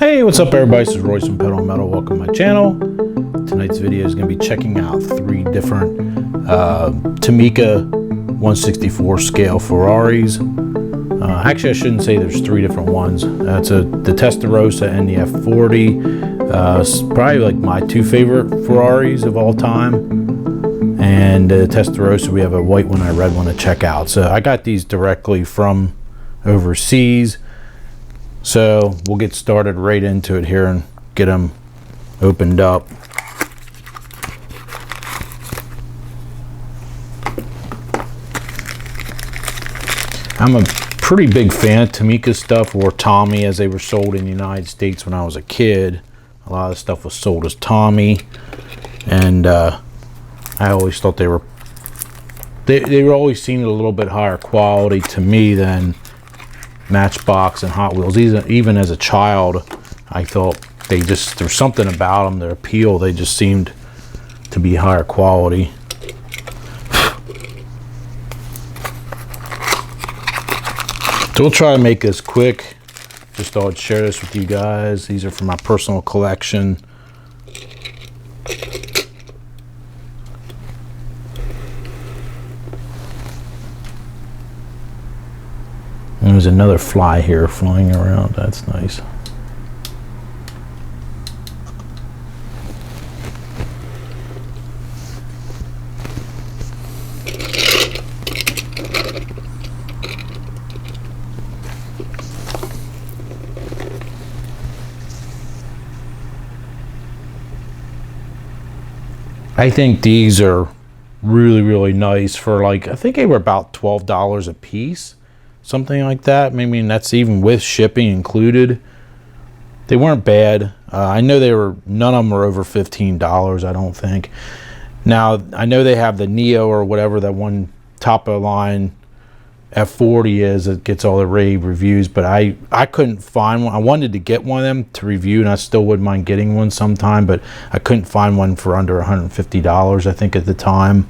Hey, what's up everybody? This is Royce from Pedal Metal. Welcome to my channel. Tonight's video is going to be checking out 3 different Tomica 164 scale Ferraris. Actually, I shouldn't say there's 3 different ones. It's the Testarossa and the F40. It's probably like my 2 favorite Ferraris of all time. And the Testarossa, we have a white one and a red one to check out. So I got these directly from overseas. So we'll get started right into it here and get them opened up. I'm a pretty big fan of Tomica stuff, or Tommy as they were sold in the United States when I was a kid. A lot of stuff was sold as Tommy, and I always thought they always seemed a little bit higher quality to me than Matchbox and Hot Wheels. Even as a child, I thought there's something about them, their appeal, they just seemed to be higher quality. So we'll try to make this quick. Just thought I'd share this with you guys. These are from my personal collection. There's another fly here flying around. That's nice. I think these are really nice for, like, I think they were about $12 a piece. Something like that. I mean, that's even with shipping included. They weren't bad. I know none of them were over $15, I don't think. Now, I know they have the Neo or whatever, that one top of the line F40 is that gets all the rave reviews, but I couldn't find one. I wanted to get one of them to review, and I still wouldn't mind getting one sometime, but I couldn't find one for under $150, I think, at the time.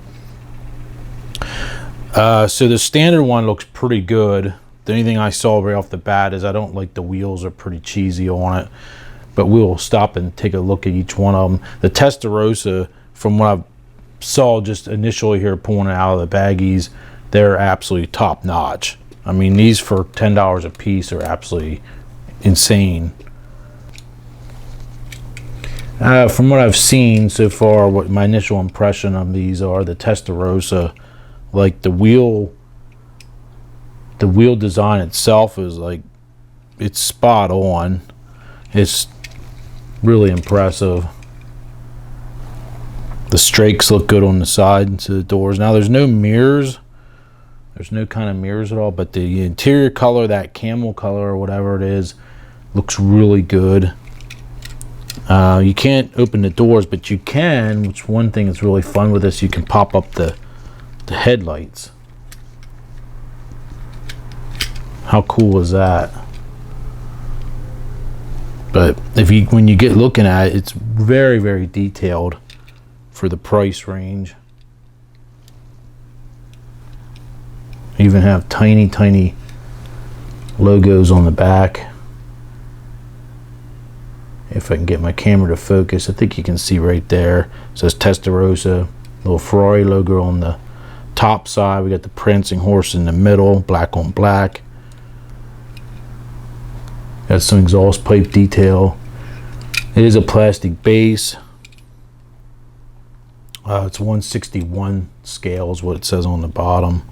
So the standard one looks pretty good. The only thing I saw right off the bat is I don't like the wheels, are pretty cheesy on it, but we'll stop and take a look at each one of them. The Testarossa, from what I saw just initially here pulling it out of the baggies, they're absolutely top notch. I mean, these for $10 a piece are absolutely insane. From what I've seen so far, what my initial impression of these are, the Testarossa, like the wheel design itself is like, it's spot on. It's really impressive. The strakes look good on the sides of the doors. Now there's no mirrors. There's no kind of mirrors at all, but the interior color, that camel color or whatever it is, looks really good. You can't open the doors, but you can, which one thing that's really fun with this, you can pop up the headlights. How cool is that? But when you get looking at it, it's very detailed for the price range. Even have tiny logos on the back. If I can get my camera to focus, I think you can see right there. It says Testarossa, little Ferrari logo on the top side. We got the prancing horse in the middle, black on black. Got some exhaust pipe detail. It is a plastic base. It's 161 scale is what it says on the bottom.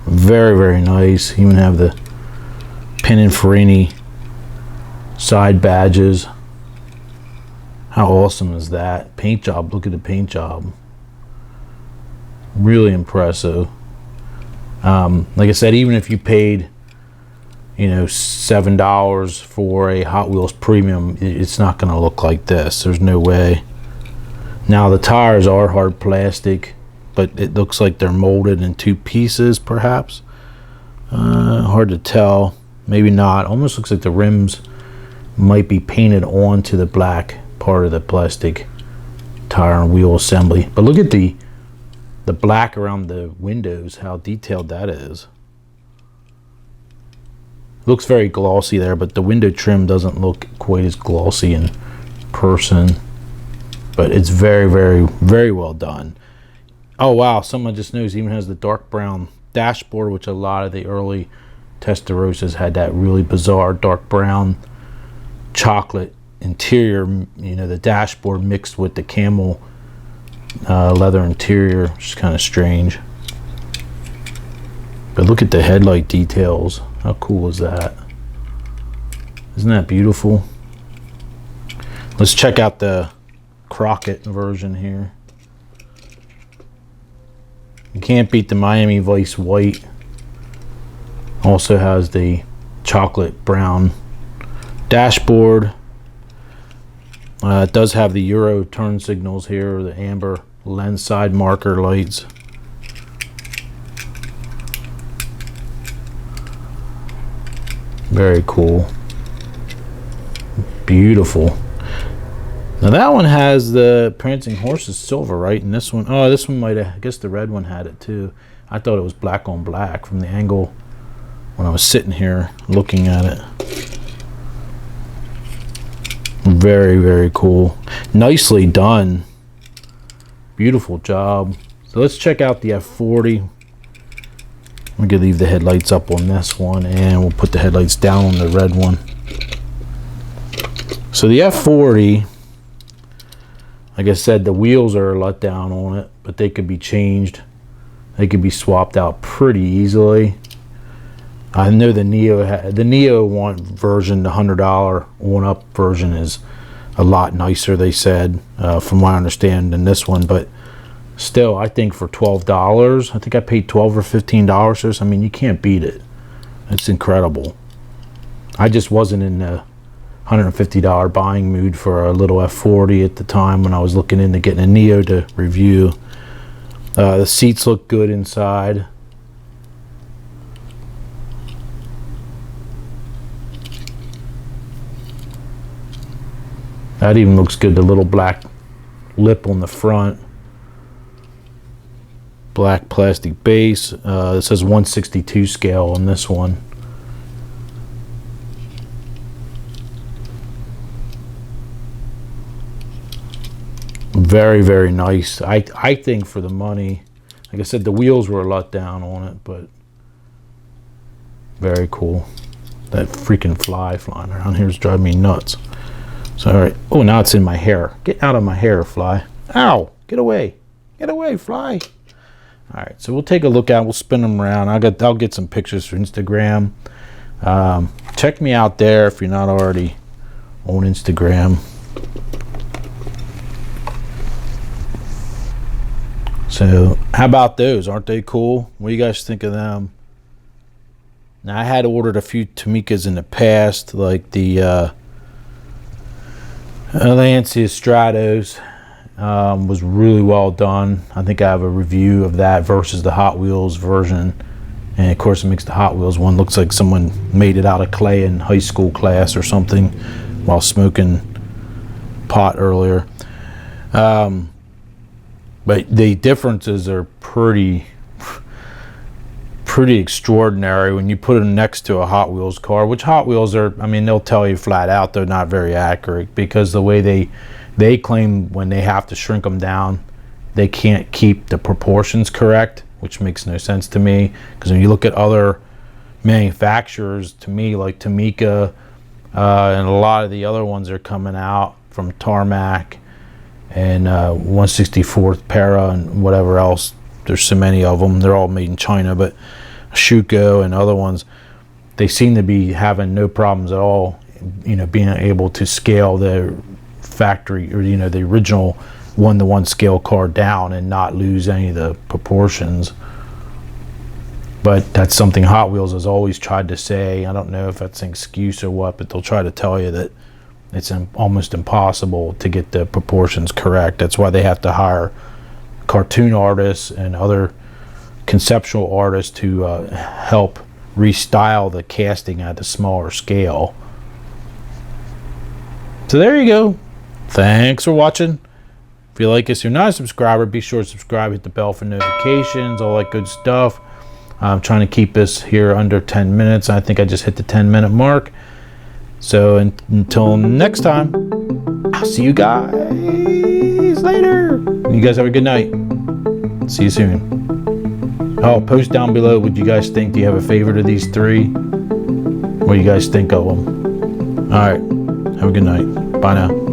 Very nice. Even have the Pininfarina side badges. How awesome is that? Paint job, look at the paint job. Really impressive. Like I said, even if you paid, you know, $7 for a Hot Wheels Premium, it's not going to look like this. There's no way. Now the tires are hard plastic, but it looks like they're molded in 2 pieces, perhaps. Hard to tell. Maybe not. Almost looks like the rims might be painted onto the black part of the plastic tire and wheel assembly. But look at the black around the windows, how detailed that is. Looks very glossy there, but the window trim doesn't look quite as glossy in person. But it's very, very, very well done. Oh wow, someone just noticed, even has the dark brown dashboard, which a lot of the early Testarossas had that really bizarre dark brown chocolate interior, you know, the dashboard mixed with the camel leather interior, which is kind of strange. But look at the headlight details. How cool is that? Isn't that beautiful? Let's check out the Crockett version here. You can't beat the Miami Vice white. Also has the chocolate brown dashboard. It does have the Euro turn signals here, the amber lens side marker lights. Very cool. Beautiful. Now that one has the Prancing Horses silver, right? And this one, oh, this one might have, I guess the red one had it too. I thought it was black on black from the angle when I was sitting here looking at it. Very, very cool. Nicely done. Beautiful job. So let's check out the F40. We're gonna leave the headlights up on this one, and we'll put the headlights down on the red one. So the F40, like I said, the wheels are let down on it, but they could be changed. They could be swapped out pretty easily. I know the Neo one version, the $100 on-up version, is a lot nicer, they said, from what I understand, than this one. But still, I think for $12, I think I paid $12 or $15 for this. I mean, you can't beat it. It's incredible. I just wasn't in the $150 buying mood for a little F40 at the time when I was looking into getting a Neo to review. The seats look good inside. That even looks good, the little black lip on the front. Black plastic base. It says 162 scale on this one. Very, very nice. I think for the money, like I said, the wheels were a let down on it, but very cool. That freaking fly flying around here is driving me nuts. So, all right. Oh, now it's in my hair. Get out of my hair, fly. Ow! Get away. Get away, fly. All right. So we'll take a look at. We'll spin them around. I'll get some pictures for Instagram. Check me out there if you're not already on Instagram. So how about those? Aren't they cool? What do you guys think of them? Now, I had ordered a few Tomicas in the past, like the Lancia Stratos. Was really well done. I think I have a review of that versus the Hot Wheels version. And of course, it makes the Hot Wheels one looks like someone made it out of clay in high school class or something while smoking pot earlier. But the differences are pretty extraordinary when you put them next to a Hot Wheels car, which Hot Wheels are, I mean, they'll tell you flat out they're not very accurate, because the way they claim when they have to shrink them down, they can't keep the proportions correct, which makes no sense to me. Because when you look at other manufacturers, to me, like Tomica, and a lot of the other ones are coming out from Tarmac and 164th Para and whatever else, there's so many of them, they're all made in China, but Schuko and other ones, they seem to be having no problems at all, you know, being able to scale the factory, or, you know, the original 1-to-1 scale car down and not lose any of the proportions. But that's something Hot Wheels has always tried to say. I don't know if that's an excuse or what, but they'll try to tell you that it's almost impossible to get the proportions correct. That's why they have to hire cartoon artists and other conceptual artists to help restyle the casting at a smaller scale. So there you go. Thanks for watching. If you like us, you're not a subscriber, be sure to subscribe, hit the bell for notifications, all that good stuff. I'm trying to keep this here under 10 minutes. I think I just hit the 10-minute mark. So until next time, I'll see you guys later. You guys have a good night. See you soon. Oh, post down below what you guys think. Do you have a favorite of these three? What do you guys think of them? All right. Have a good night. Bye now.